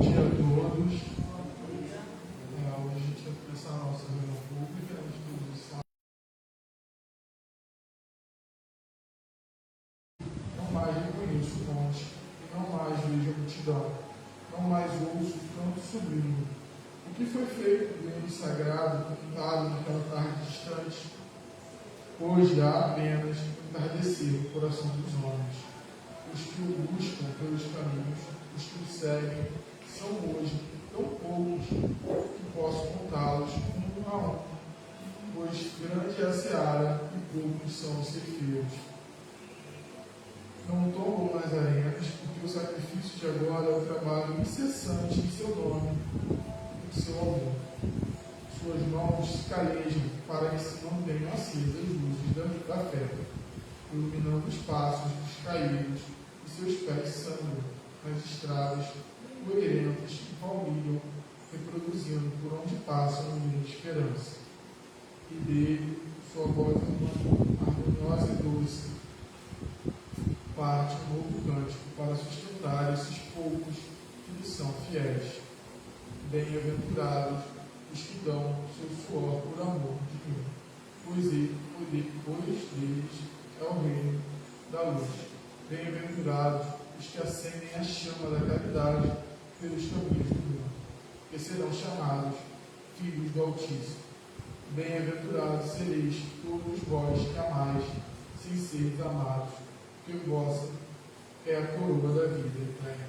dia a todos. Hoje a gente vai começar a nossa reunião pública de exposição. Não mais reconheço fonte, não mais vejo a multidão, não mais ouço o canto sublime. O que foi feito do hino sagrado, cantado naquela tarde distante? Hoje há apenas entardecer no coração dos homens. Os que o buscam pelos caminhos, os que o seguem, são hoje tão poucos que posso contá-los um a um, pois grande é a seara e poucos são os ceifeiros. Não tombam nas arenas, porque o sacrifício de agora é o trabalho incessante em seu nome, em seu amor. Suas mãos se calejam para que se mantenham acesas as luzes da fé, iluminando os passos dos caídos, e seus pés sangram nas estradas poeirentas que palmilham, reproduzindo por onde passam um hino de esperança. E dele, sua voz harmoniosa e doce, parte um novo cântico para sustentar esses poucos que lhe são fiéis. Bem-aventurados os que dão seu suor por amor de mim, pois deles é o reino da luz. Bem-aventurados os que acendem a chama da caridade pelos caminhos do mundo, que serão chamados filhos do Altíssimo. Bem-aventurados sereis todos vós que amais, sem seres amados, que vossa é a coroa da vida eterna.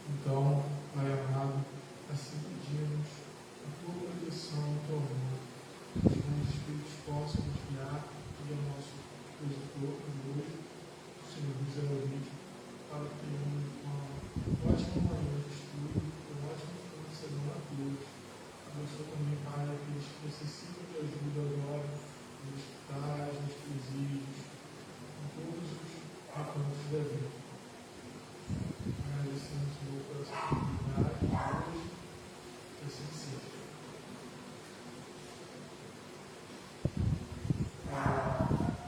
Então, Pai amado, assim pedimos a tua proteção e a tua amor, que os bons espíritos possam nos guiar e ao nosso expositor hoje, o Senhor José Luiz, para que tenhamos uma ótima manhã de estudo, uma ótima formação a todos. Abençoa também, Pai, aqueles que necessitam de ajuda agora, nos hospitais, nos presídios, em todos os recantos da vida. Agradecemos, Senhor, por essa oportunidade hoje, que assim seja.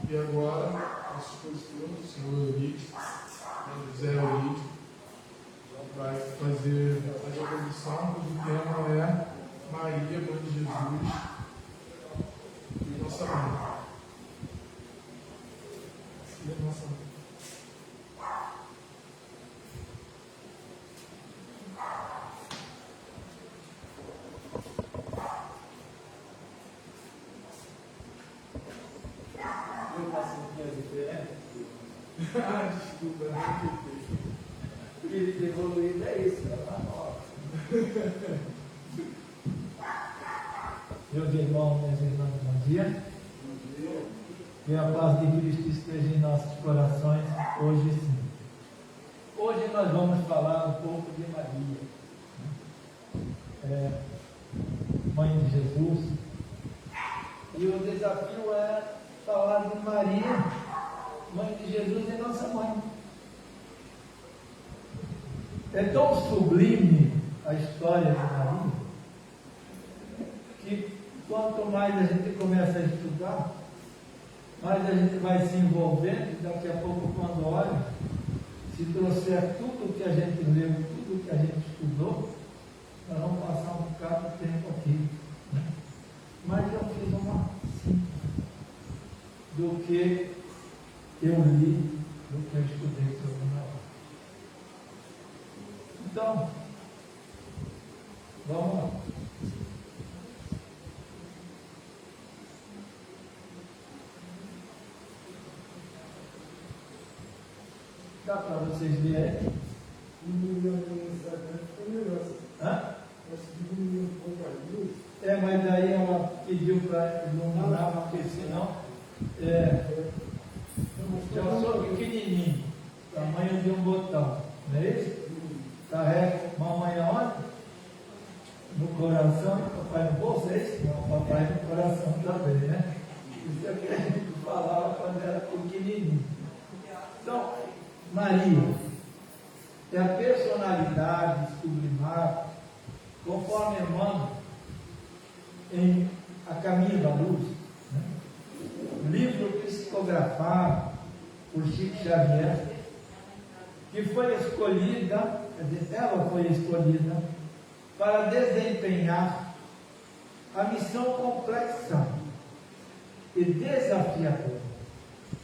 E agora, nosso expositor, o senhor Eurídio, José Eurídio, vai fazer a exposição, cujo tema é Maria, Mãe de Jesus e Nossa Mãe. E Nossa Mãe. Desculpa, o espírito evoluído é isso, Meus irmãos, minhas irmãs, bom dia. Que a paz de Cristo esteja em nossos corações, hoje sim. Hoje nós vamos falar um pouco de Maria, Mãe de Jesus. E o desafio é falar de Maria, Mãe de Jesus e nossa mãe. É tão sublime a história de Maria, que quanto mais a gente começa a estudar, mais a gente vai se envolvendo, e daqui a pouco, quando olha, se trouxer tudo que a gente leu, tudo que a gente estudou, nós vamos passar um bocado de tempo aqui, né? Mas eu fiz uma síntese do que eu li, do que eu estudei sobre ela. Então, vamos lá. Dá para vocês verem? Hã? Mas daí ela pediu para iluminar, porque senão já sou pequenininho, tamanho de um botão, não é isso? Carrega mamãe aonde? No coração, e papai no bolso, é isso? Não, papai no coração também, né? Isso é o que a gente falava quando era pequenininho. Então, Maria é a personalidade sublimada, conforme Emmanuel, em A Caminho da Luz, né? Livro psicografado por Chico Xavier, que foi escolhida quer dizer, ela foi escolhida para desempenhar a missão complexa e desafiadora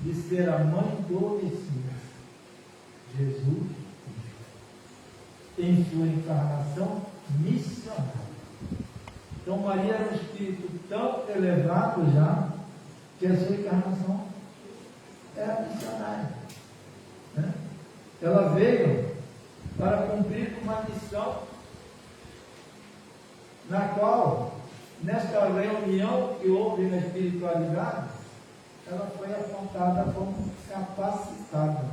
de ser a mãe do Messias, Jesus, em sua encarnação missionária. Então Maria era um espírito tão elevado já, que a sua encarnação era missionária, né? Ela veio para cumprir uma missão, na qual, nesta reunião que houve na espiritualidade, ela foi apontada como capacitada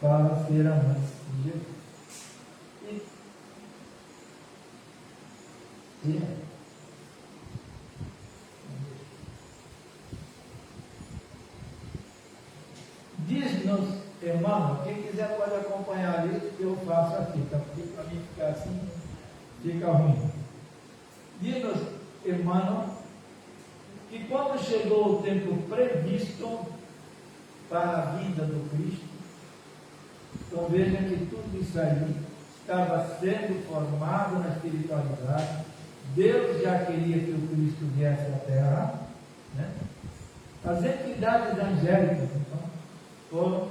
para ser a mãe de Jesus. Diz-nos, irmão, quem quiser pode acompanhar ali, que eu faço aqui, tá? Porque para mim ficar assim, fica ruim. Diz-nos, irmão, que quando chegou o tempo previsto para a vinda do Cristo, então veja que tudo isso aí estava sendo formado na espiritualidade. Deus já queria que o Cristo viesse à Terra, né? As entidades angélicas, então, foram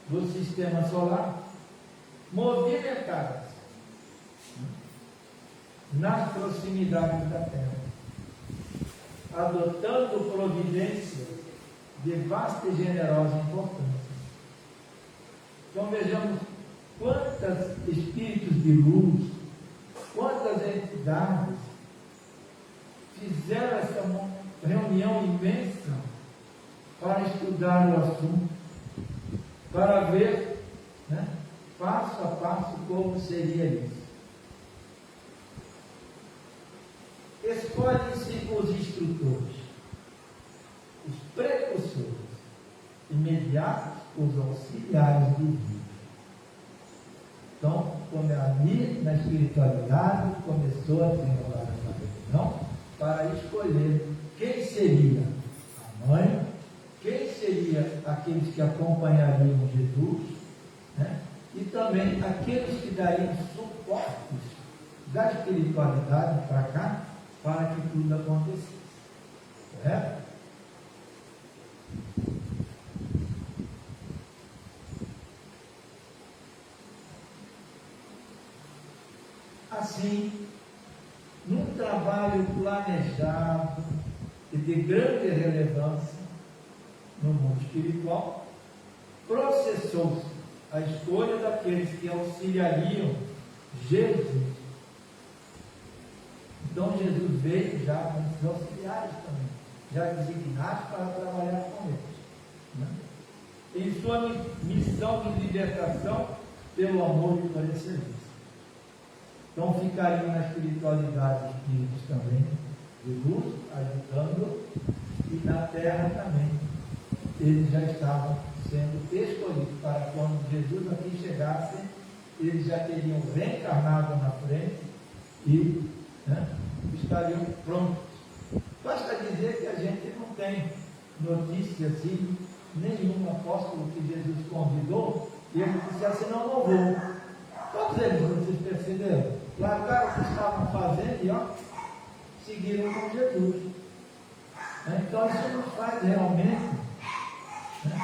do sistema solar movimentadas nas proximidades da Terra, adotando providências de vasta e generosa importância. Então vejamos quantos espíritos de luz, quantas entidades fizeram essa reunião imensa para estudar o assunto, para ver, né, passo a passo como seria isso. Escolhem-se os instrutores, os precursores, imediatos, os auxiliares divinos. Então, como ali na espiritualidade, começou a desenrolar essa reunião para escolher quem seria a mãe, quem seria aqueles que acompanhariam Jesus, né? E também aqueles que dariam suportes da espiritualidade para cá, para que tudo acontecesse. Correto? Assim, num trabalho planejado e de grande relevância no mundo espiritual, processou-se a escolha daqueles que auxiliariam Jesus. Então Jesus veio já com os auxiliares também, já designados para trabalhar com eles, né? Em sua missão de libertação pelo amor e pelo serviço. Então ficariam na espiritualidade espíritos também de luz, ajudando, e na terra também. Eles já estavam sendo escolhidos para quando Jesus aqui chegasse, eles já teriam reencarnado na frente e, né, estariam prontos. Basta dizer que a gente não tem notícia assim, nenhum apóstolo que Jesus convidou, e ele disse assim: não vou. Todos eles, vocês perceberam? Largaram o que estavam fazendo e seguiram com Jesus. Então isso nos faz realmente, né,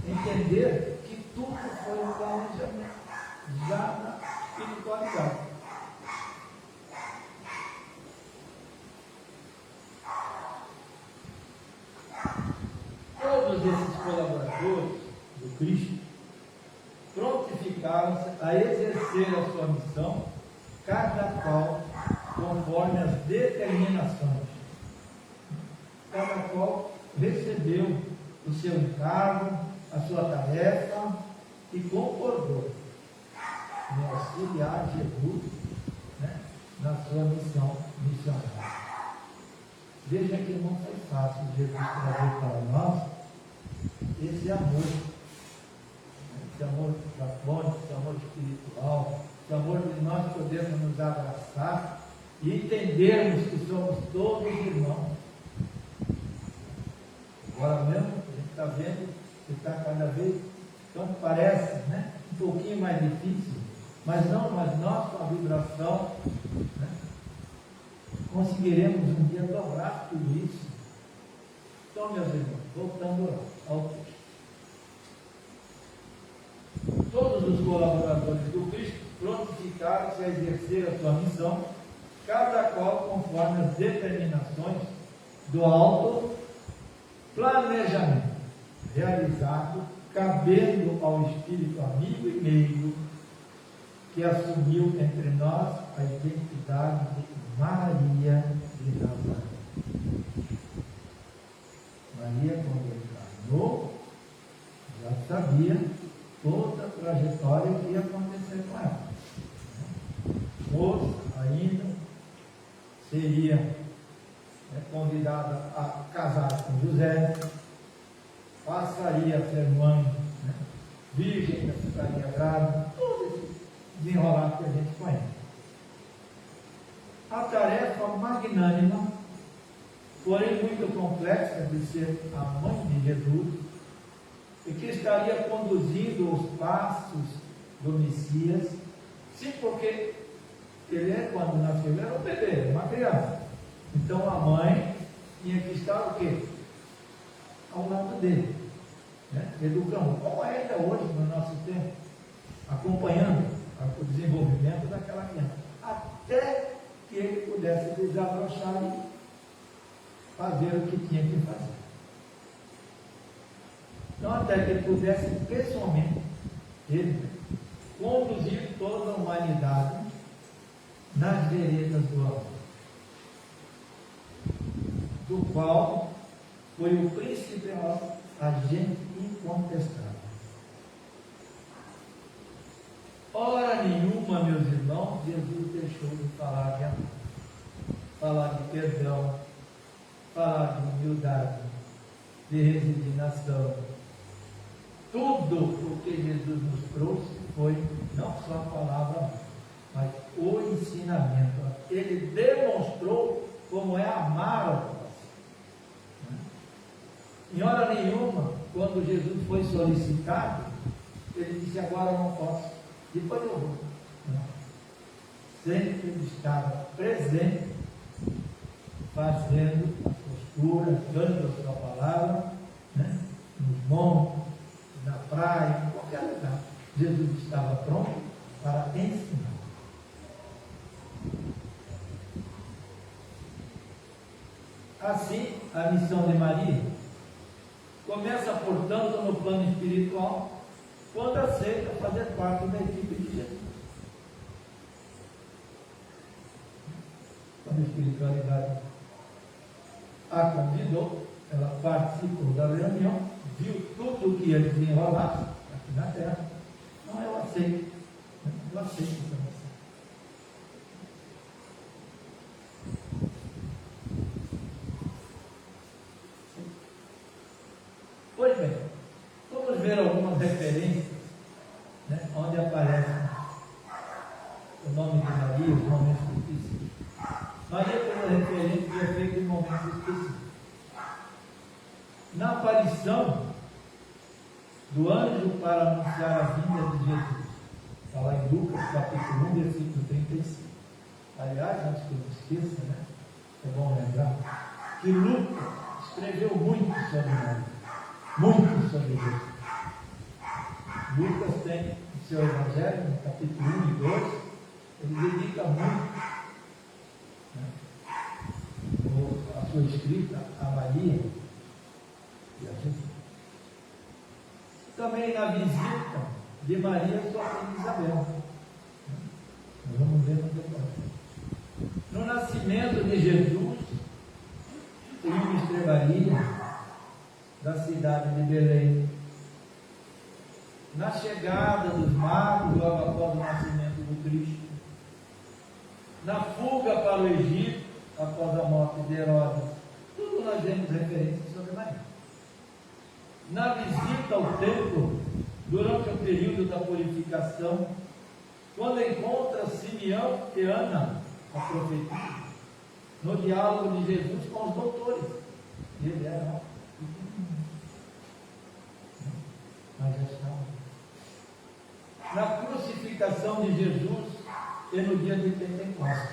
entender que tudo foi um planejamento já na espiritualidade. Todos esses colaboradores do Cristo prontificaram-se a exercer a sua missão, cada qual conforme as determinações. Cada qual recebeu o seu encargo, a sua tarefa e concordou em auxiliar Jesus, né, na sua missão missionária. Veja que não foi fácil Jesus trazer para nós esse amor platônico, esse amor espiritual, esse amor de nós podermos nos abraçar e entendermos que somos todos irmãos. Agora mesmo, a gente está vendo que está cada vez, então parece, né, um pouquinho mais difícil, Mas nós com a vibração, né, conseguiremos um dia dobrar tudo isso. Então, meus irmãos, voltando ao texto. Todos os colaboradores do Cristo prontificaram-se a exercer a sua missão, cada qual conforme as determinações do alto planejamento realizado, cabendo ao Espírito amigo e meio que assumiu entre nós a identidade de Maria de Nazaré. Maria, quando encarnou, já sabia toda a trajetória que ia acontecer com ela. Moça ainda seria convidada a casar com José, passaria a ser mãe, virgem, da ficaria grávida, todo esse desenrolar que a gente conhece. A tarefa magnânima, porém muito complexa, de ser a mãe de Jesus, e que estaria conduzindo os passos do Messias, sim, porque ele, quando nasceu, ele era um bebê, uma criança. Então a mãe tinha que estar o quê? Ao lado dele, educando, como ainda hoje no nosso tempo, acompanhando o desenvolvimento daquela criança, até que ele pudesse desabrochar e fazer o que tinha que fazer. Então, até que ele pudesse pessoalmente, ele conduzir toda a humanidade nas veredas do amor, do qual foi o principal agente incontestável. Hora nenhuma, meus irmãos, Jesus deixou de falar de amor, falar de perdão, falar de humildade, de resignação. Tudo o que Jesus nos trouxe foi não só a palavra, mas o ensinamento. Ele demonstrou como é amar ao próximo. Em hora nenhuma, quando Jesus foi solicitado, ele disse: agora eu não posso, depois eu vou. Sempre ele estava presente, fazendo a postura, dando a sua palavra, nos montes, na praia, em qualquer lugar. Jesus estava pronto para ensinar. Assim, a missão de Maria começa, portanto, no plano espiritual, quando aceita fazer parte da equipe de Jesus. Quando a espiritualidade a convidou, ela participou da reunião, viu tudo o que ia desenrolar aqui na terra. Não, eu aceito essa missão. Pois bem, vamos ver algumas referências, onde aparece o nome de Maria, os momentos específicos. Maria, como referência, é feita em momentos específicos. Na aparição do anjo para anunciar a vinda de Jesus, está lá em Lucas, capítulo 1, versículo 35. Aliás, antes que eu me esqueça, é bom lembrar que Lucas escreveu muito sobre Maria, muito sobre Jesus. Lucas tem no seu Evangelho, no capítulo 1 e 2, ele dedica muito a sua escrita a Maria e a Jesus. Também na visita de Maria à sua filha Isabel. Nós vamos ver no depois. No nascimento de Jesus, em uma estrebaria da cidade de Belém. Na chegada dos magos logo após o nascimento do Cristo. Na fuga para o Egito após a morte de Herodes. Tudo nós vemos referências sobre Maria. Na visita ao templo, durante o período da purificação, quando encontra Simeão e Ana, a profetisa, no diálogo de Jesus com os doutores. Ele era mas já estava. Na crucificação crucificação de Jesus e no dia de Pentecostes,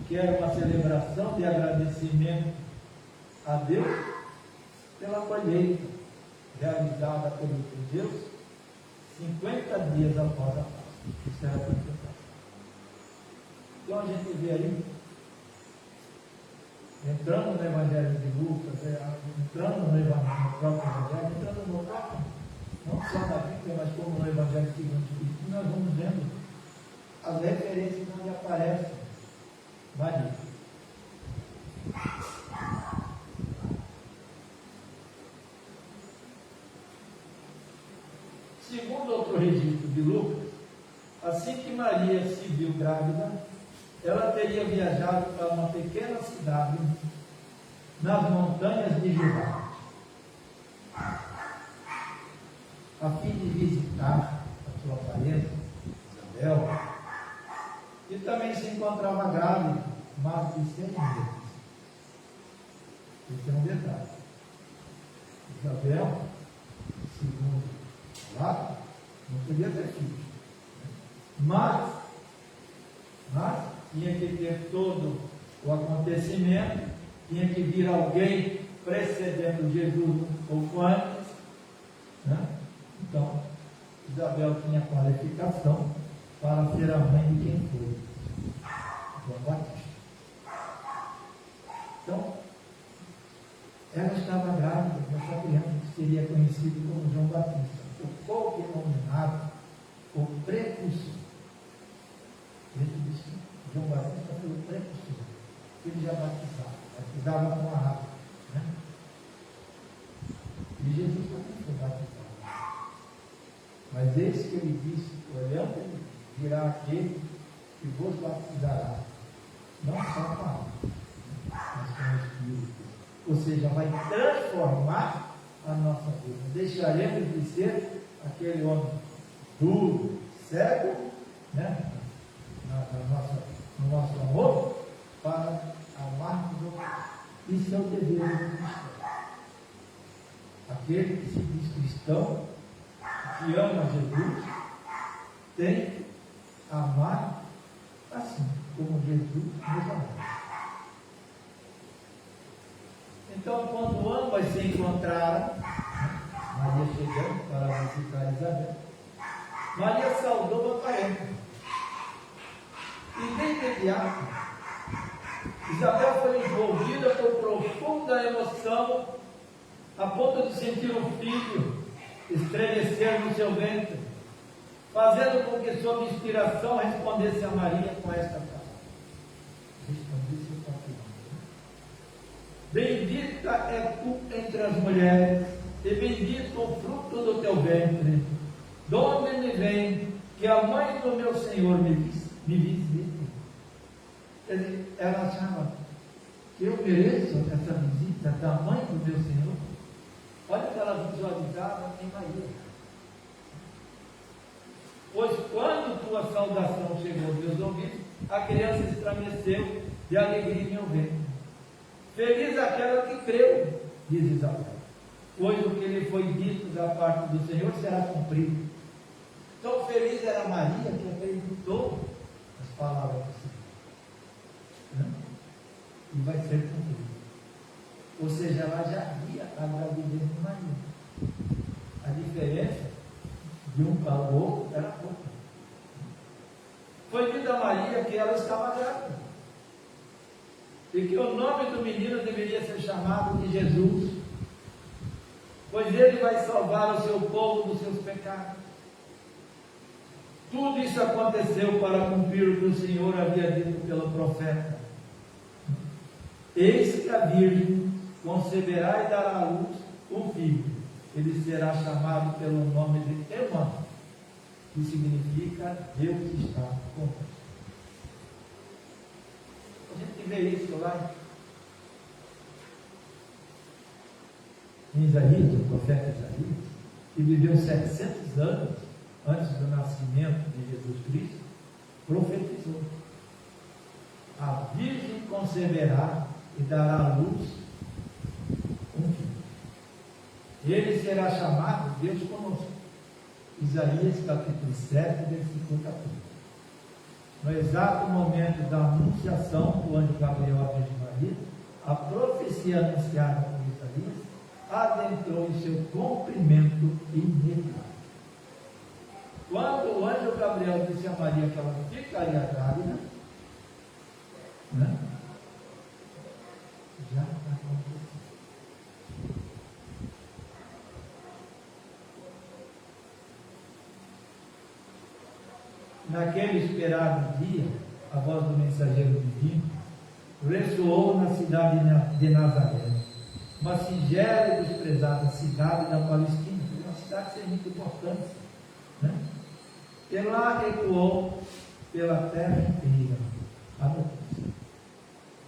que era uma celebração de agradecimento a Deus pela colheita realizada pelos judeus 50 dias após a Páscoa. Isso era a Pentecostes. Então a gente vê aí, entrando no Evangelho de Lucas, entrando no próprio Evangelho, entrando no próprio, não só na Bíblia, mas como no Evangelho segundo o Espírito, nós vamos vendo as referências onde aparecem Maria. Segundo outro registro de Lucas, assim que Maria se viu grávida, ela teria viajado para uma pequena cidade nas montanhas de Judá, a fim de visitar a sua parenta, Isabel, que também se encontrava grávida, mais de 6 meses. Esse é um detalhe. Isabel, segundo lá, não podia ter filho, mas tinha que ter todo o acontecimento, tinha que vir alguém precedendo Jesus um pouco antes, né? Então, Isabel tinha qualificação para ser a mãe de quem foi? João Batista. Então, ela estava grávida dessa criança que seria conhecido como João Batista, o pouco denominado o precursor. Ele disse que João Batista foi o precursor, que ele já batizava com a água, né? E Jesus também foi batizado. Mas esse que ele disse, olhando, ele virá aquele que vos batizará, não só com a água, mas com o Espírito. Ou seja, vai transformar a nossa vida. Deixaremos de ser aquele homem duro, cego, né? No nosso amor, para amarmos o outro. Isso é o dever do cristão. Aquele que se diz cristão, que ama Jesus, tem que amar assim, como Jesus nos amou. Então, quando ambas se encontraram, Maria chegando para visitar Isabel, Maria saudou a parenta. E de imediato, Isabel foi envolvida por profunda emoção, a ponto de sentir um filho estremecer no seu ventre, fazendo com que sob inspiração respondesse a Maria com esta frase. Respondesse o próprio nome. Bendita é tu entre as mulheres, e bendito o fruto do teu ventre. De onde me vem que a mãe do meu Senhor me visite? Quer dizer, ela achava que eu mereço essa visita da mãe do meu Senhor. Olha que ela visualizava em Maria. Pois quando tua saudação chegou aos meus ouvidos, a criança estremeceu de alegria em meu ventre. Feliz aquela que creu, diz Isabel, pois o que lhe foi dito da parte do Senhor será cumprido. Então feliz era Maria que acreditou as palavras do Senhor, né? E vai ser cumprido. Ou seja, ela já via a gravidez de Maria. A diferença de um para o outro era pouca. Foi dito a Maria que ela estava grávida e que o nome do menino deveria ser chamado de Jesus, pois ele vai salvar o seu povo dos seus pecados. Tudo isso aconteceu para cumprir o que o Senhor havia dito pelo profeta. Eis que a Virgem conceberá e dará à luz um filho. Ele será chamado pelo nome de Emanuel, que significa Deus está conosco. A gente vê isso lá em Isaías, o profeta Isaías, que viveu 700 anos antes do nascimento de Jesus Cristo, profetizou: a Virgem conceberá e dará à luz um filho. Ele será chamado Deus conosco. Isaías capítulo 7, versículo 14. No exato momento da anunciação do anjo Gabriel à Virgem Maria, a profecia anunciada por Isaías adentrou em seu cumprimento imediato. Quando o anjo Gabriel disse a Maria que ela ficaria grávida, né? Já aconteceu. Naquele esperado dia, a voz do mensageiro divino ressoou na cidade de Nazaré, uma singela e desprezada cidade da Palestina, uma cidade sem muita importância, né? E lá ecoou pela terra inteira a notícia.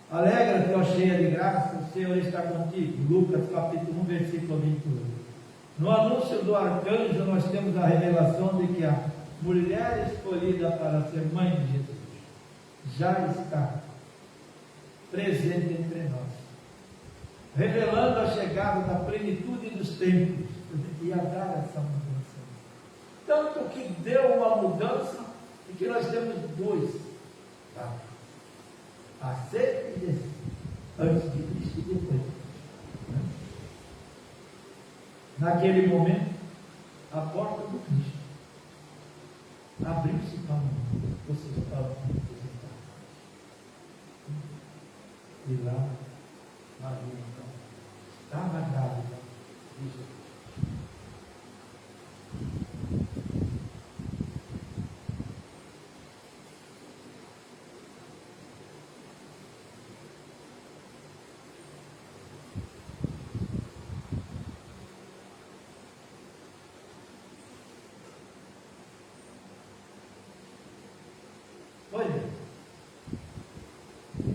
Alegra-te, ó cheia de graça, o Senhor está contigo. Lucas capítulo 1, versículo 28. No anúncio do arcanjo nós temos a revelação de que a mulher escolhida para ser mãe de Jesus já está presente entre nós, revelando a chegada da plenitude dos tempos e a dar essa mudança. Tanto que deu uma mudança e que nós temos dois, tá? Aceito e descer, antes de Cristo e depois de Cristo, né? Naquele momento, a porta do Cristo abriu-se para mim, vocês estavam representados. E lá, Maria então, estava grávida de Jesus.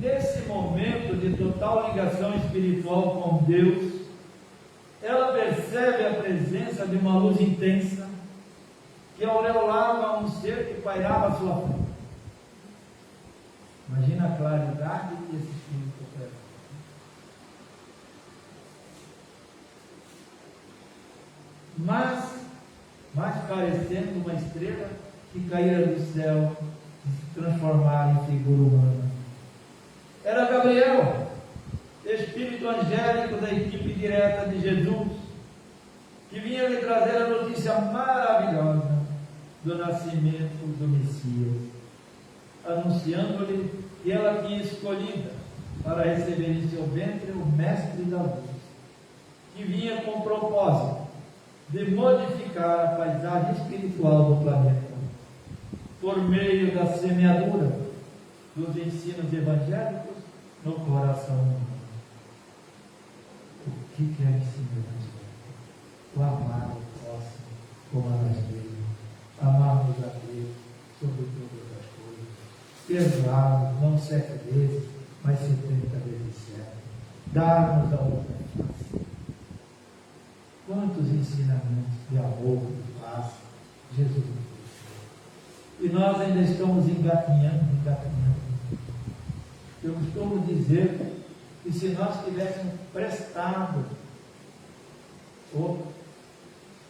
Nesse momento de total ligação espiritual com Deus, ela percebe a presença de uma luz intensa que aureolava um ser que pairava à sua frente. Imagina a claridade que esse espírito oferece. Mas, mais parecendo uma estrela que caíra do céu e se transformara em figura humana. Era Gabriel, espírito angélico da equipe direta de Jesus, que vinha lhe trazer a notícia maravilhosa do nascimento do Messias, anunciando-lhe que ela tinha escolhido para receber em seu ventre o Mestre da Luz, que vinha com o propósito de modificar a paisagem espiritual do planeta, por meio da semeadura dos ensinos evangélicos no coração humano. O que é o ensino evangélico? O amar o próximo como a nós mesmos, amarmos a Deus sobre todas as coisas, perdoarmos não 7 vezes, mas 70 vezes 7, darmos a outra face. Quantos ensinamentos de amor, de paz Jesus nos deixou. E nós ainda estamos engatinhando. Eu costumo dizer que se nós tivéssemos prestado,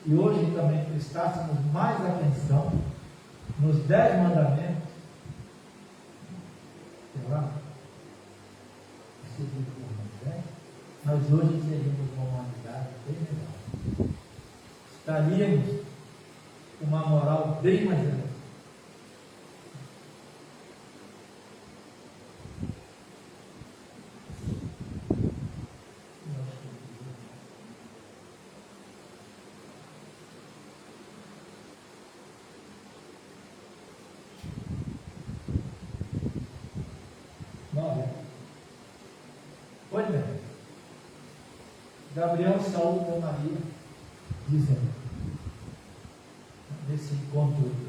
e hoje também prestássemos mais atenção nos 10 mandamentos, sei lá, nós hoje seríamos uma humanidade bem melhor. Estaríamos com uma moral bem mais elevada. Pois bem, Gabriel saúda Maria, dizendo, nesse encontro de Deus: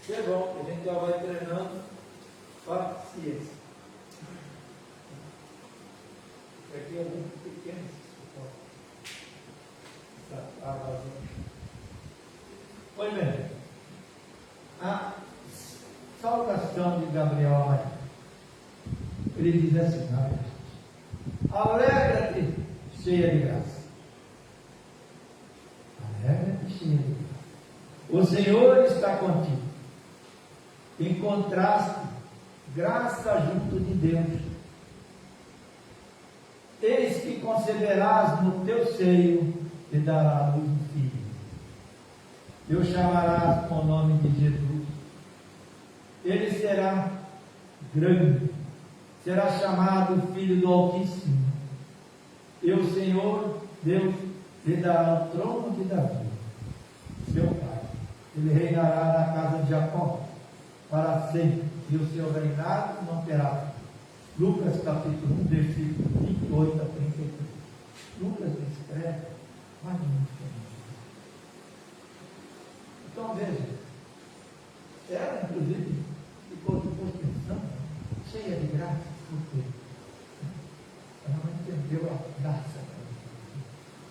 é bom, a gente já vai treinando paciência. Aqui é muito pequeno esse suporte. Pois bem, a saudação de Gabriel a Maria, ele diz assim: alegra-te, cheia de graça. Alegra-te, cheia de graça. O Senhor está contigo. Encontraste graça junto de Deus. Eis que conceberás no teu seio e dará à luz um filho. E o chamarás com o nome de Jesus. Ele será grande, será chamado Filho do Altíssimo. E o Senhor Deus lhe dará o trono de Davi, seu pai. Ele reinará na casa de Jacó para sempre, e o seu reinado não terá fim. Lucas capítulo 1, versículo 28 a 33. Lucas escreve magnificamente. Então veja, ela inclusive ficou depois pensando, cheia de graça, por quê? Ela não entendeu a graça.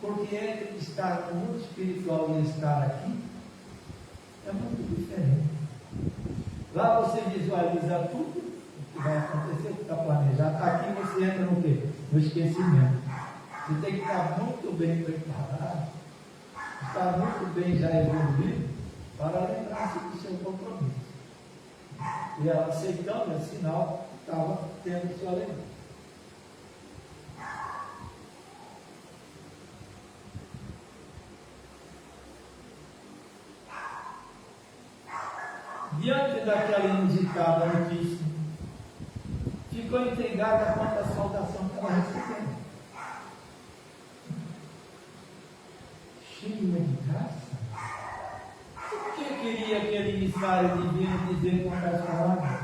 Porque entre estar no mundo espiritual e estar aqui é muito diferente. Lá você visualiza tudo o que vai acontecer, o que está planejado. Aqui você entra no quê? No esquecimento. Você tem que estar muito bem preparado, estar muito bem já evoluído, para lembrar-se do seu compromisso. E ela, aceitando esse sinal, estava tendo sua lembrança. Diante daquela inusitada notícia, ficou intrigada quanto à saudação que ela recebeu. Cheia de graça. O que queria aquele emissário divino dizer com aquelas palavras?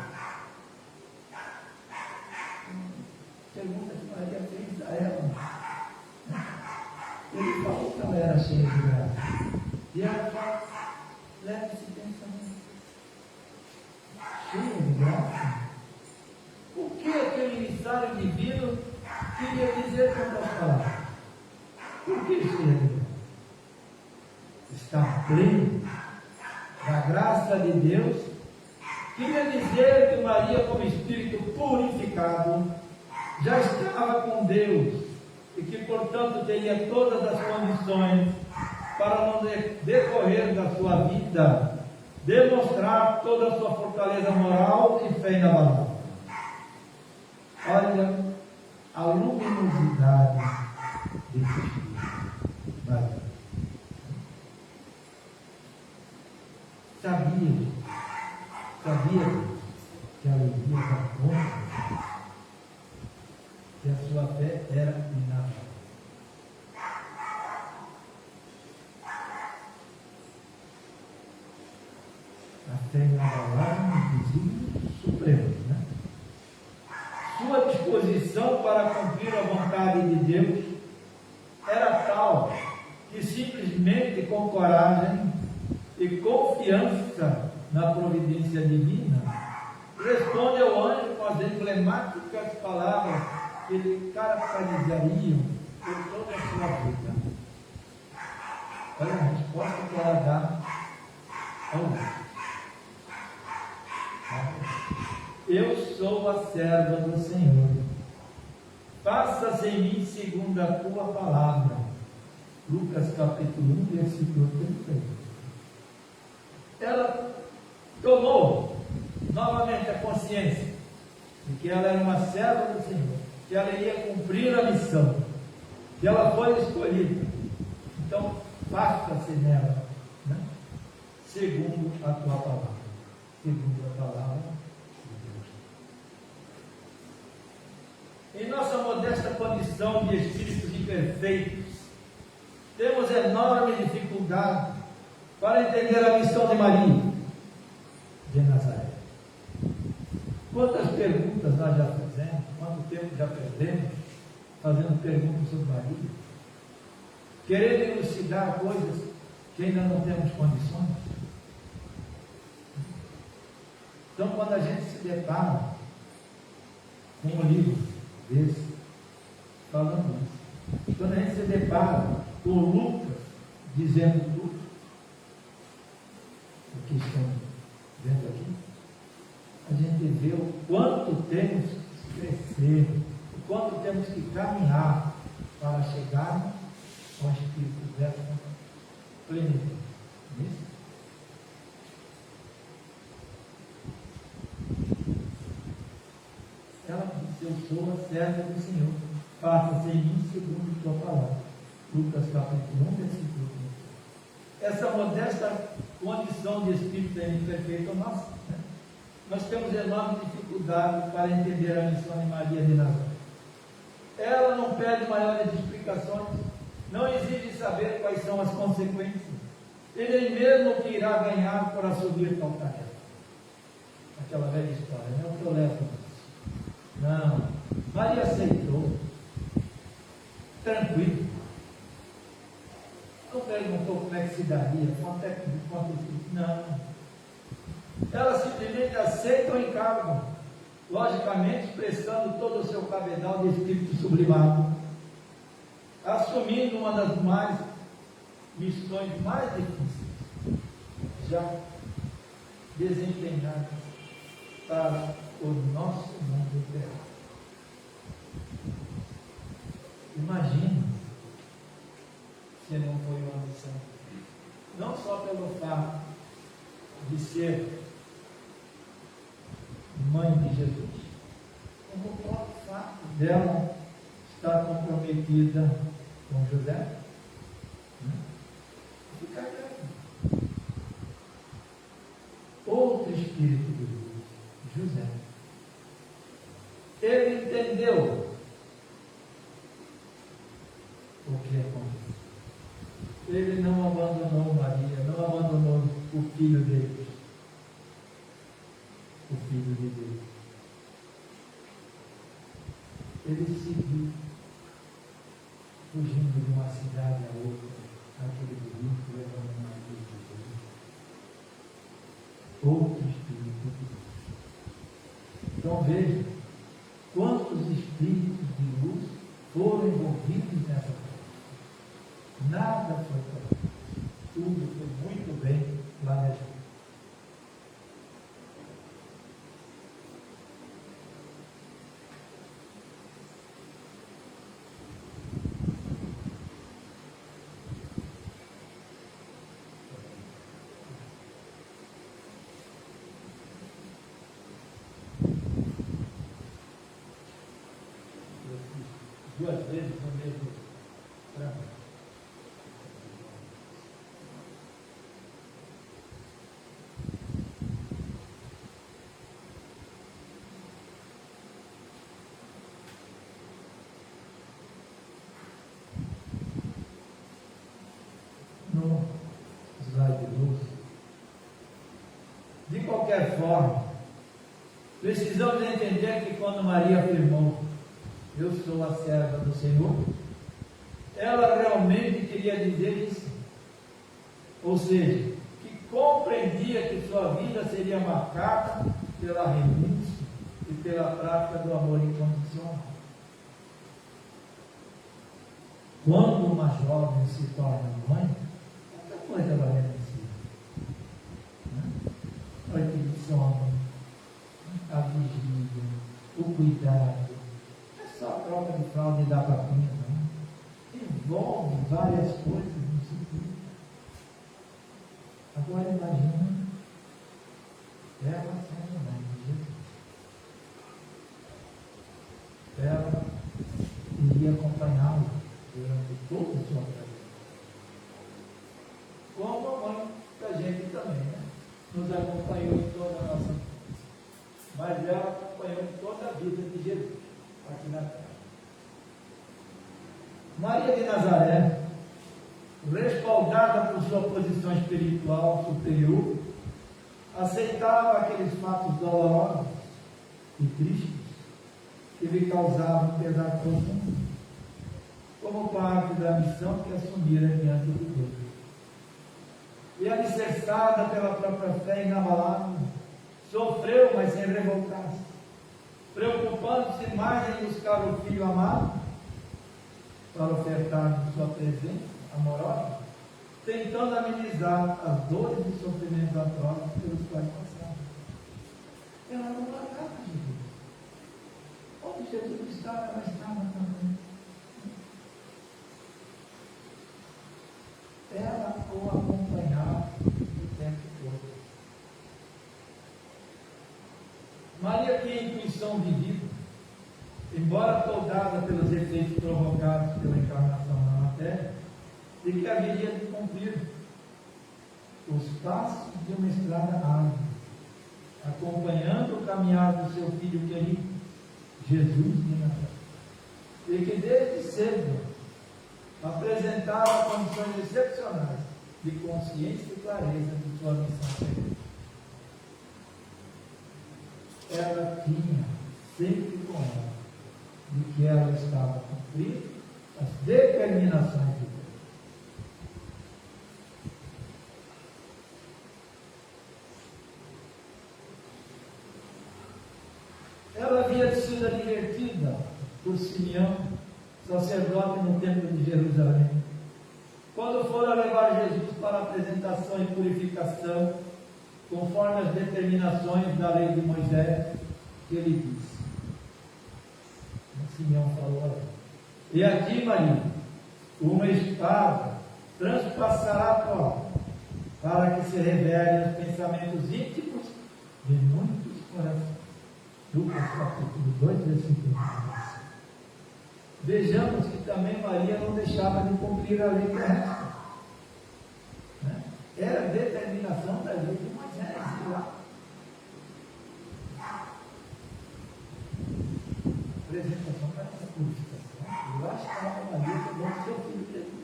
Pergunta que Maria fez a ela. Ele falou que ela era cheia de graça. E ela fala, leva esse pensamento. Cheia de graça? O que aquele emissário divino queria dizer com aquelas palavras? Por que cheia de graça? Está pleno da graça de Deus, queria dizer que Maria, como espírito purificado, já estava com Deus e que, portanto, teria todas as condições para, no decorrer da sua vida, demonstrar toda a sua fortaleza moral e fé inabalável. Olha a luminosidade desse espírito, Maria. Sabia que a alegria da conta, que a sua fé era inabalável. A fé inabalável, inclusive, suprema, né? Sua disposição para cumprir a vontade de Deus era tal que simplesmente com coragem e confiança na providência divina, responde ao anjo com as emblemáticas palavras que lhe caracterizariam por toda a sua vida. Olha a resposta que ela dá ao anjo. Eu sou a serva do Senhor. Faça-se em mim segundo a tua palavra. Lucas capítulo 1, versículo 33. Ela tomou novamente a consciência de que ela era uma serva do Senhor, que ela iria cumprir a missão, que ela foi escolhida. Então, faça-se nela, né? Segundo a tua palavra. Segundo a palavra de Deus. Em nossa modesta condição de espíritos imperfeitos, temos enorme dificuldade para entender a missão de Maria de Nazaré. Quantas perguntas nós já fizemos, quanto tempo já perdemos fazendo perguntas sobre Maria, querendo elucidar coisas que ainda não temos condições. Então, quando a gente se depara com um livro desse, falando isso, quando a gente se depara com Lucas, dizendo tudo o que estamos vendo aqui, a gente vê o quanto temos que crescer, o quanto temos que caminhar para chegarmos ao Espírito dessa plenitude. Isso? Ela disse: eu sou a serva do Senhor, faça-se em mim segundo a tua palavra. Lucas capítulo 1, versículo 15. Essa modesta condição de espírito imperfeito nossa, né? Nós temos enorme dificuldade para entender a missão de Maria de Nazaré. Ela não pede maiores explicações, não exige saber quais são as consequências, e nem mesmo o que irá ganhar por assumir tal tarefa. Aquela velha história, né? O que eu levo disso? Não, Maria aceitou, tranquilo. Não perguntou como é que se daria, quanto é que não. Ela simplesmente aceita o encargo, logicamente expressando todo o seu cabedal de espírito sublimado, assumindo uma das missões mais difíceis já desempenhadas para o nosso mundo real. Imagina se não foi uma missão, não só pelo fato de ser mãe de Jesus, como o próprio fato dela estar comprometida com José. Fica grande. Outro espírito de luz, José. Ele entendeu o que aconteceu. Ele não abandonou Maria, não abandonou o filho dele, o filho de Deus. Ele seguiu, fugindo de uma cidade a outra, aquele bonito levando Maria de Deus. Outro espírito de Deus. Então veja quantos espíritos de luz foram envolvidos nessa coisa. Nada foi para tudo foi muito bem planejado. Duas vezes no mesmo trânsito. No slide 12. De qualquer forma, precisamos entender que quando Maria afirmou: eu sou a serva do Senhor, ela realmente queria dizer isso. Ou seja, que compreendia que sua vida seria marcada pela renúncia e pela prática do amor incondicional. Quando uma jovem se torna mãe, outra coisa ela renuncia. Noite de sono, a vigília, o cuidado, só a troca de fralda e da papinha, não. Envolve várias coisas no sentido. Agora imagina ela sendo mãe de Jesus. Ela iria acompanhá-lo durante toda a sua vida. Como a mãe da gente também, né? Nos acompanhou em toda a nossa vida. Mas ela acompanhou em toda a vida de Jesus aqui na terra. Maria de Nazaré, respaldada por sua posição espiritual superior, aceitava aqueles fatos dolorosos e tristes que lhe causavam pesar profundo, como parte da missão que assumira diante de Deus. E alicerçada pela própria fé inabalável, sofreu, mas sem revoltar-se, preocupando-se mais em buscar o Filho amado, para ofertar sua presença amorosa, tentando amenizar as dores e sofrimentos atrozes pelos quais passaram. Ela não largava Jesus. Onde Jesus estava, ela estava também. Ela o acompanhava o tempo todo. Maria tinha intuição divina, embora toldada pelos efeitos provocados pela encarnação na matéria, de que haveria de cumprir os passos de uma estrada árdua, acompanhando o caminhar do seu filho querido, Jesus de Nazaré, e que desde cedo apresentava condições excepcionais de consciência e clareza de sua missão. Ela tinha sempre com ela de que ela estava cumprindo as determinações de Deus. Ela havia sido advertida por Simeão, sacerdote no templo de Jerusalém, quando foram levar Jesus para a apresentação e purificação, conforme as determinações da lei de Moisés, que ele disse. Simeão falou ali: e a ti, Maria, uma espada transpassará a tua alma, para que se revelem os pensamentos íntimos de muitos corações. Lucas capítulo 2, versículo 10. Vejamos que também Maria não deixava de cumprir a lei terrestre. Era a determinação da lei de Moisés. Apresentação para essa purificação. Eu acho que a Maria que bom seu filho querido.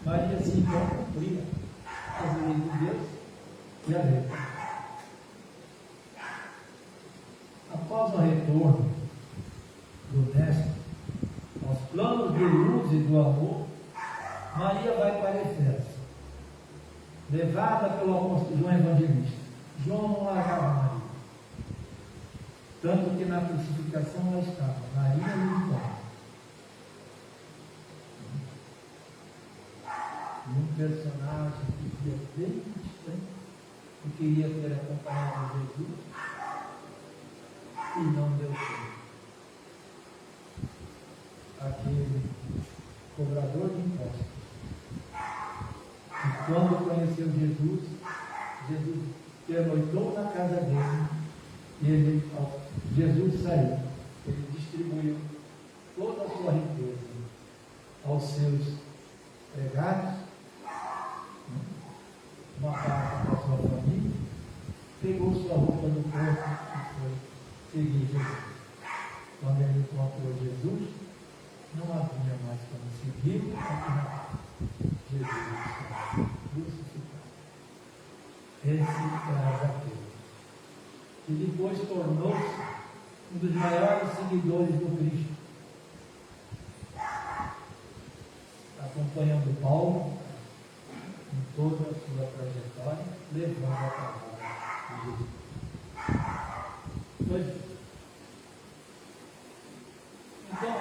Maria se então cumpria as leis de Deus e a lei. Após o retorno do mestre aos planos de luz e do amor, Maria vai para Efésios, levada pelo apóstolo João Evangelista. João não largava Maria, tanto que na crucificação ela estava, Maria e João. E um personagem que ia bem distante, que queria ter acompanhado Jesus, e não deu tempo. Aquele cobrador de impostos, e quando conheceu Jesus, Jesus pernoitou na casa dele, e Jesus saiu, ele distribuiu toda a sua riqueza aos seus empregados, uma parte da sua família, pegou sua roupa do corpo e foi seguir Jesus. Quando ele encontrou Jesus, não havia mais como seguir, Jesus estava crucificado. Esse era Zaqueu, que depois tornou-se um dos maiores seguidores do Cristo, acompanhando Paulo em toda a sua trajetória, levando a palavra de Jesus. Então,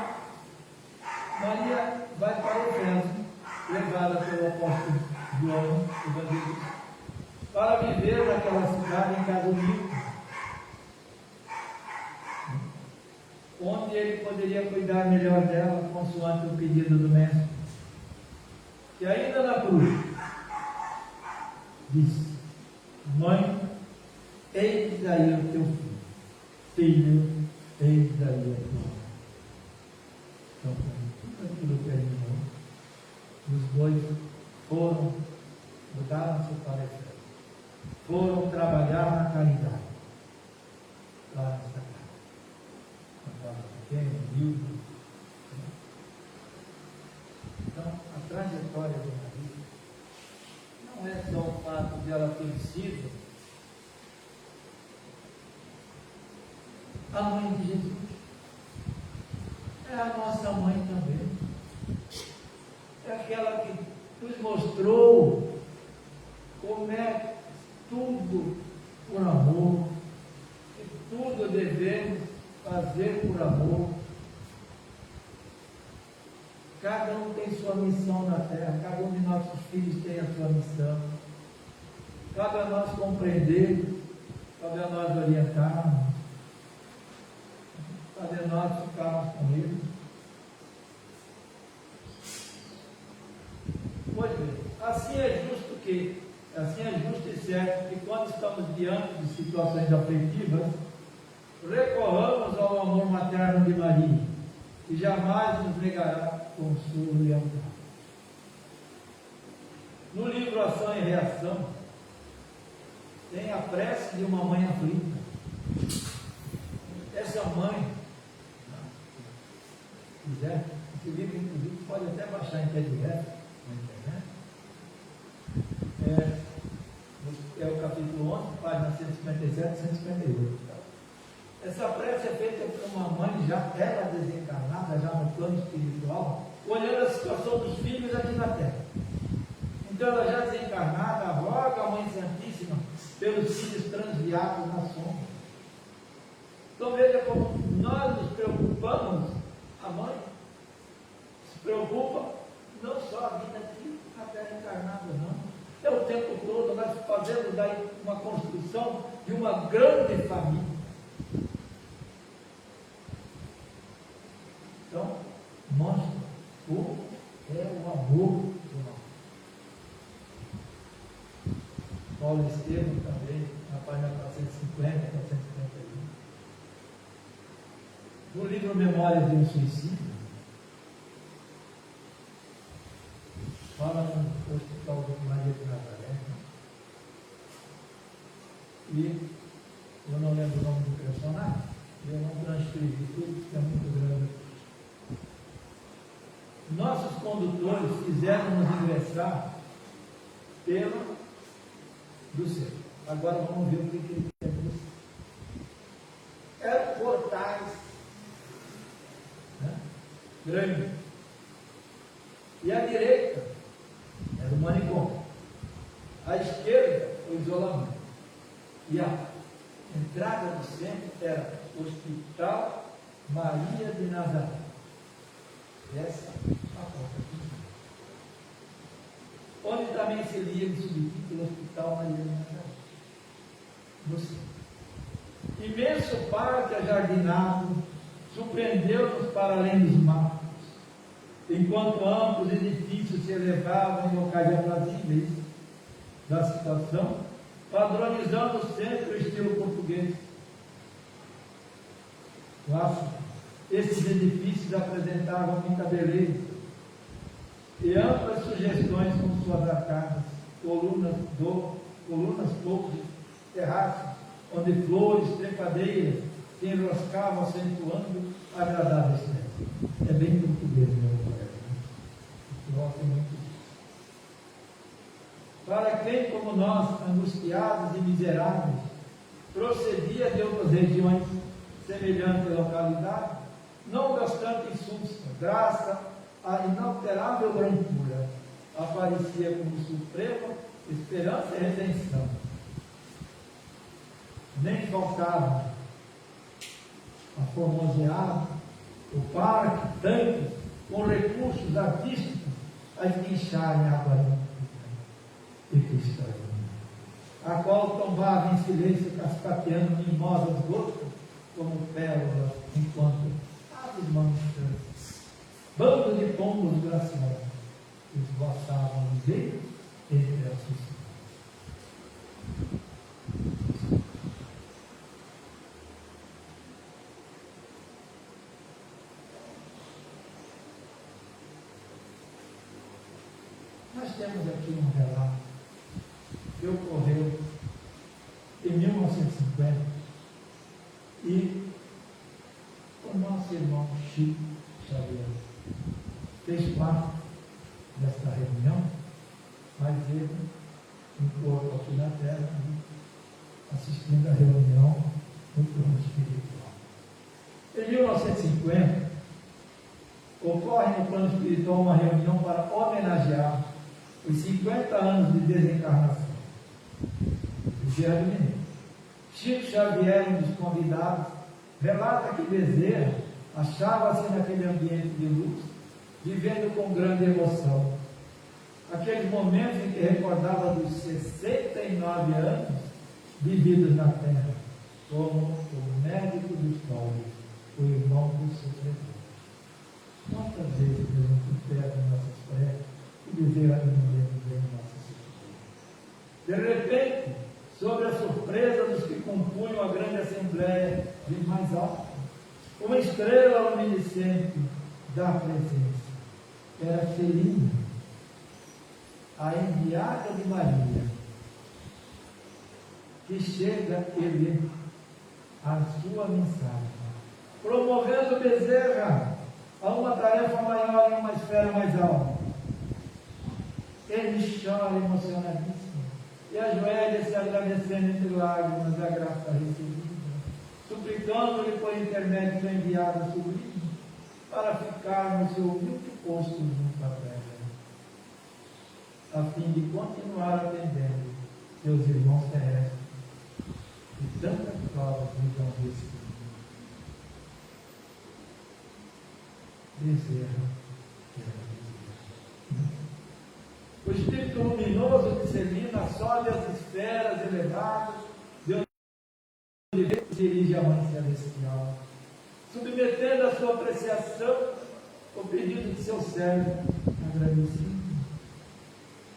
Maria vai para Efésios, levada pelo apóstolo João Evangelista, para viver naquela cidade em casa humilde, onde ele poderia cuidar melhor dela, consoante o pedido do mestre. E ainda na cruz, disse: mãe, eis aí o teu filho. Filho, eis aí a tua mãe. Então, tudo aquilo terminou. Os dois foram, mudaram-se para Efésios, foram trabalhar na caridade, lá nessa casa. Uma casa pequena, humilde. Então, a trajetória de Maria não é só o fato de ela ter sido a mãe de Jesus, é a nossa mãe também, é aquela que nos mostrou como é tudo por amor, que tudo devemos fazer por amor, Cada um tem sua missão na terra, cada um de nossos filhos tem a sua missão. Cabe a nós compreender, cabe a nós orientarmos, cabe a nós ficarmos com ele. Pois bem, assim é justo e certo que quando estamos diante de situações afetivas, recorramos ao amor materno de Maria, que jamais nos negará consolo e amparo. No livro Ação e Reação, tem a prece de uma mãe aflita. Essa mãe, se quiser, esse livro inclusive pode até baixar em PDF na internet. É o capítulo 11, página 157 e 158. Essa prece é feita por uma mãe já ela desencarnada, já no plano espiritual, olhando a situação dos filhos aqui na terra. Então ela já desencarnada, roga a Mãe Santíssima pelos filhos transviados na sombra. Então veja como nós nos preocupamos, a mãe se preocupa não só a vida aqui na terra encarnada, não. É o tempo todo nós fazemos daí uma construção de uma grande família. Então, mostra o é o amor do irmão. Paulo Estevam também, na página 450, 451. No livro Memórias de um Suicídio, fala no Hospital de Maria de Nazaré. E eu não lembro o nome do personagem, eu não transcrevi tudo, porque é muito grande. Nossos condutores fizeram-nos ingressar pelo do céu. Agora vamos ver o que ele quer dizer. Eram portais, né? Grandes. E à direita era o manicômio. À esquerda, o isolamento. E a entrada do centro era Hospital Maria de Nazaré. Essa é a porta aqui. Onde também se lia no subtítulo Hospital Maria de Nazaré. No centro. Imenso parque ajardinado surpreendeu-nos para além dos matos, enquanto amplos edifícios se elevavam em locais aprazíveis da situação, padronizando o centro estilo português. Clássico. Esses edifícios apresentavam muita beleza e amplas sugestões com suas arcadas, colunas poucos, terraços, onde flores, trepadeiras se enroscavam, acentuando a agradável estética. É bem português, meu colega. Gosto muito disso. Para quem, como nós, angustiados e miseráveis, procedia de outras regiões semelhantes à localidade, não obstante insulsa, graças à inalterável brancura, aparecia como suprema esperança e redenção. Nem faltava a formoseada, o parque, tanques, com recursos artísticos, a esguicharem a água e cristalina, a qual tombava em silêncio, cascateando mimosas gotas, como pérolas, enquanto aves manchadas, bandos de pombos graciosos, esboçavam ligeiros entre as sucessões. Nós temos aqui um relato que ocorreu em 1950 e o nosso irmão Chico Xavier fez parte desta reunião, mas ele em corpo aqui na terra, assistindo a reunião no plano espiritual. Em 1950 ocorre no plano espiritual uma reunião para homenagear os 50 anos de desencarnação de Bezerra do Mineiro. Chico Xavier, um dos convidados, relata que Bezerra achava-se naquele ambiente de luz vivendo com grande emoção. Aqueles momentos em que recordava dos 69 anos vividos na terra, como o médico dos pobres, o irmão do sofredor. Quantas vezes Deus nos pega em nossas preces e deseja viver em nossa sofredor. De repente, sobre a surpresa dos que compunham a grande assembleia de mais alto, uma estrela luminescente da presença era Celina, a enviada de Maria, que chega ele a sua mensagem, promovendo Bezerra a uma tarefa maior em uma esfera mais alta. Ele chora emocionadíssimo e ajoelha-se agradecendo entre lágrimas a graça recebida, suplicando-lhe por intermédio do enviado sublime para ficar no seu humilde posto junto à terra, a fim de continuar atendendo seus irmãos terrestres e tantas provas lhe dão recebido. Bezerra, o espírito luminoso de Celina sobe às esferas elevadas de onde se dirige a Mãe Celestial, submetendo a sua apreciação o pedido de seu servo agradecido.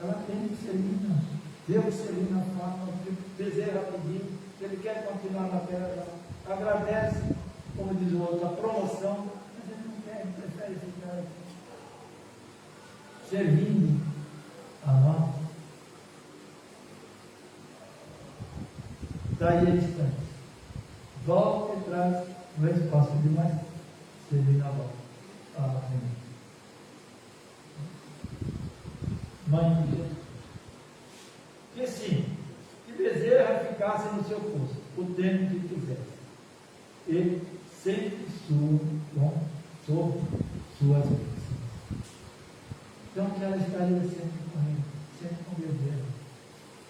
Ela tem Celina, Deus Celina fala, que Bezerra pediu, que ele quer continuar na terra, agradece, como diz o outro, a promoção, mas ele não quer, ele prefere ficar aqui, servindo a nós. Daí a distância, volta e traz resposta de mais. Celina volta. Mãe de Jesus. Que sim, que Bezerra ficasse no seu posto, o tempo que quisesse. Ele sempre sob suas bênçãos. Então que ela estaria sempre com ele, sempre com Bezerra,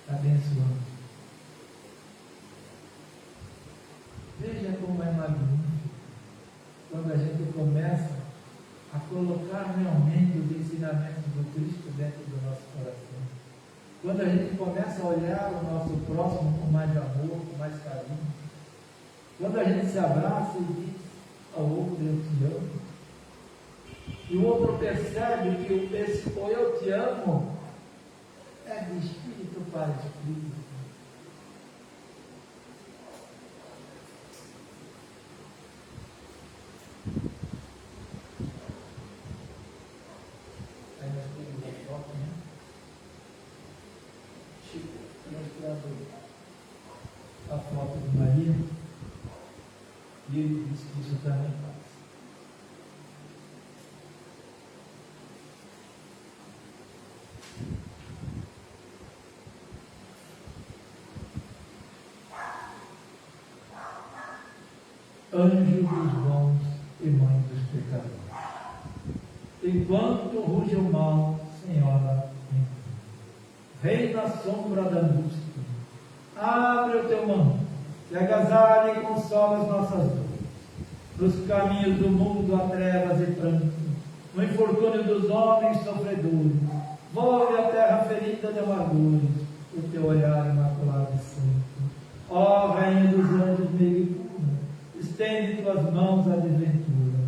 abençoando. Veja como é magnífico quando a gente começa a colocar realmente os ensinamentos do Cristo dentro do nosso coração. Quando a gente começa a olhar o nosso próximo com mais amor, com mais carinho. Quando a gente se abraça e diz ao outro, eu te amo. E o outro percebe que esse eu te amo é de espírito para espírito. Aí nós temos a foto, né? Chico mostrando a foto de Maria, e ele disse que isso também faz. Anjo dos bons e mãe dos pecadores. Enquanto ruge o mal, Senhora, Rei na sombra da angústia, abre o teu manto, e agasalha e consola as nossas dores. Nos caminhos do mundo há trevas e pranto, no infortúnio dos homens sofredores, volve a terra ferida de amargores, o teu olhar imaculado e santo. Ó Rainha dos anjos meio e pura, estende tuas mãos à desventura,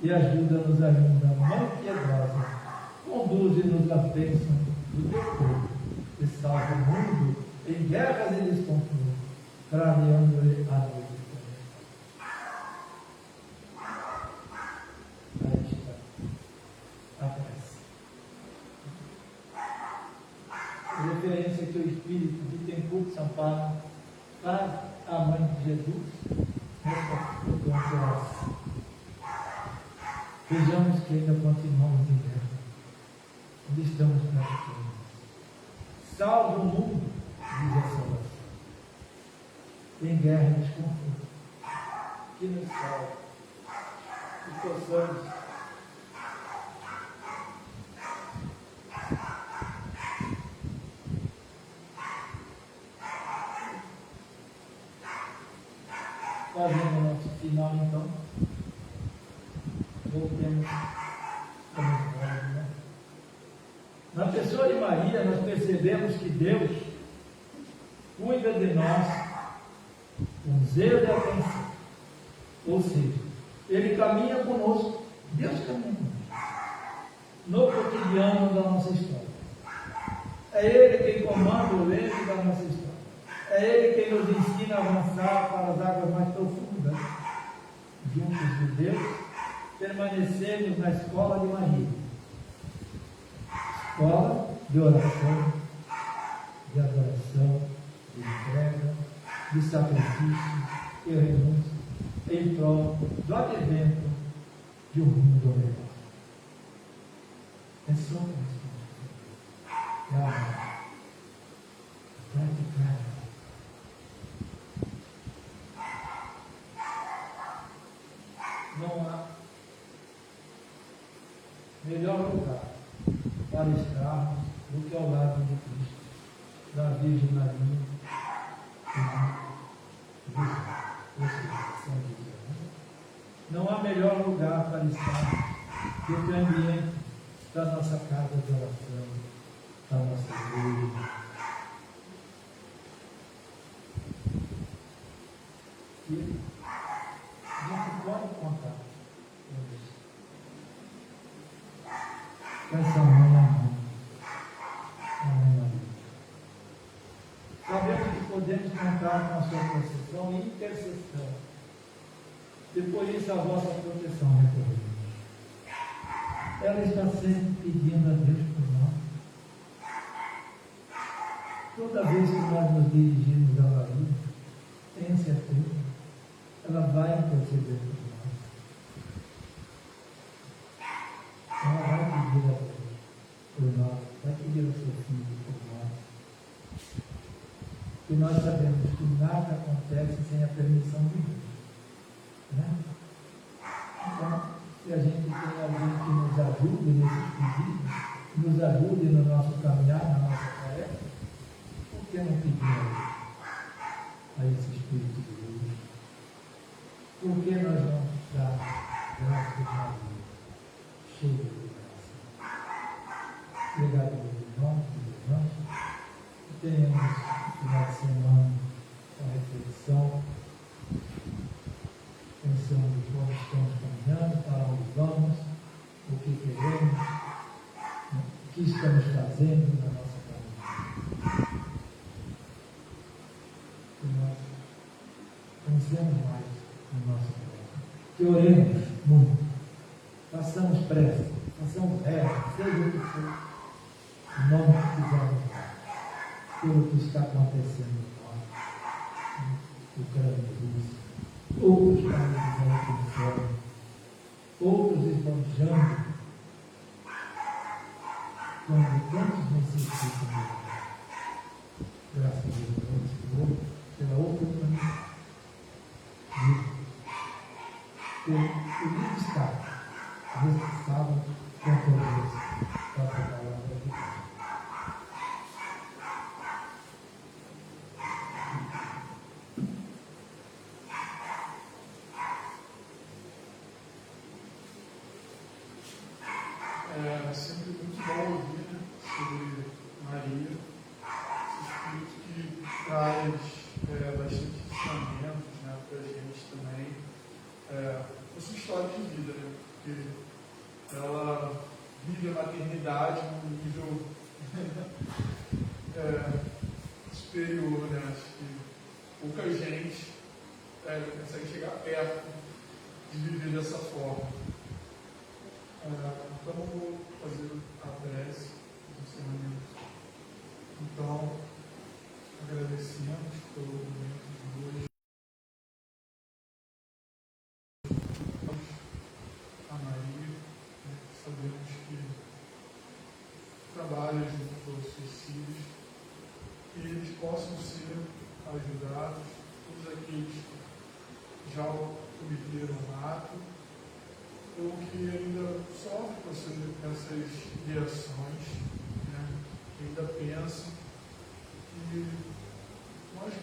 e ajuda-nos ainda, Mãe piedosa, conduze-nos à bênção do teu povo, e salva o mundo em guerras e desconforto, clareando-lhe a noite. Aí está a prece. Referência que o Espírito de Bittencourt Sampaio faz à Mãe de Jesus nessa oração. Vejamos que ainda continuamos em guerra, onde estamos praticando. Salva o mundo, diz a salvação. Em guerra e desconforto. Que nos salve. Que possamos fazendo o nosso final, então, voltemos a pessoa de Maria, nós percebemos que Deus cuida de nós com zelo e atenção. Ou seja, Ele caminha conosco, Deus caminha conosco, no cotidiano da nossa história. É Ele quem comanda o leme da nossa história. É Ele quem nos ensina a avançar para as águas mais profundas. Juntos de Deus, permanecemos na escola de Maria. Escola de oração, de adoração, de entrega, de sacrifício e renúncia, em prol do advento de um mundo melhor. É só isso. É amar. Praticar. Não há melhor lugar para estarmos do que ao lado de Cristo, da Virgem Maria e de São José. Não há melhor lugar para estar do que o ambiente da nossa casa de oração, da nossa igreja. E a gente pode contar com isso. Com essa mãe amada, a mãe Maria. Sabemos que podemos contar com a sua proteção e intercessão. E por isso a vossa proteção recorrente. Ela está sempre pedindo a Deus por nós. Toda vez que nós nos dirigimos a Maria, tenha certeza, ela vai interceder por nós. Ela vai pedir a Deus por nós, vai pedir ao seu filho por nós. E nós sabemos que nada acontece sem a permissão de Deus. Né? Então, se a gente tem alguém que nos ajude nesses pedidos, nos ajude no nosso caminhar, na nossa tarefa, por que não pedir a esse Espírito de Deus? Por que nós não darmos graças a Maria, cheia de graça? Obrigado, meus irmãos e irmãs, que tenhamos no final de semana uma reflexão, pensando como estamos caminhando, para onde vamos, o que queremos, o que estamos fazendo na nossa caminhada. Que nós pensemos mais no nosso próximo. Que oremos muito, façamos prece, façamos reza, seja o que for, em nome que quisermos, pelo que está acontecendo agora, Ucrânia, Rússia. Outros países aqui fora, outros esbanjando, quando tantos necessitam de nós. Graças a Deus, Senhor, pela oportunidade de ter o livre Estado, responsável com todos para a palavra de Deus. É sempre muito bom ouvir, né, sobre Maria, esse espírito que traz bastante ensinamentos, né, para a gente também. A sua história de vida, né, porque ela vive a maternidade num nível superior, né, acho que pouca gente consegue chegar perto de viver dessa forma. Então, vou fazer a prece do encerramento. Então, agradecemos pelo momento de hoje. A Maria, né, sabemos que trabalha junto aos suicídios, que eles possam ser ajudados, todos aqueles que já cometeram o ato, ou que ainda sofrem com essas reações, né, que ainda pensam, que nós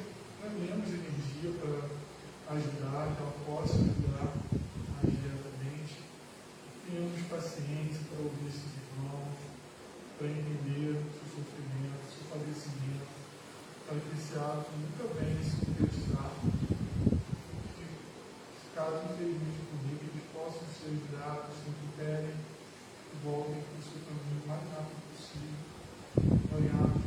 ganhamos energia para ajudar, que ela possa ajudar mais diretamente. Tenhamos paciência para ouvir esses irmãos, para entender esse ato nunca venha se concretizar. Que, caso infelizmente ocorrer, que eles possam ser gratos, se recuperem e voltem para o seu caminho o mais rápido possível, banhados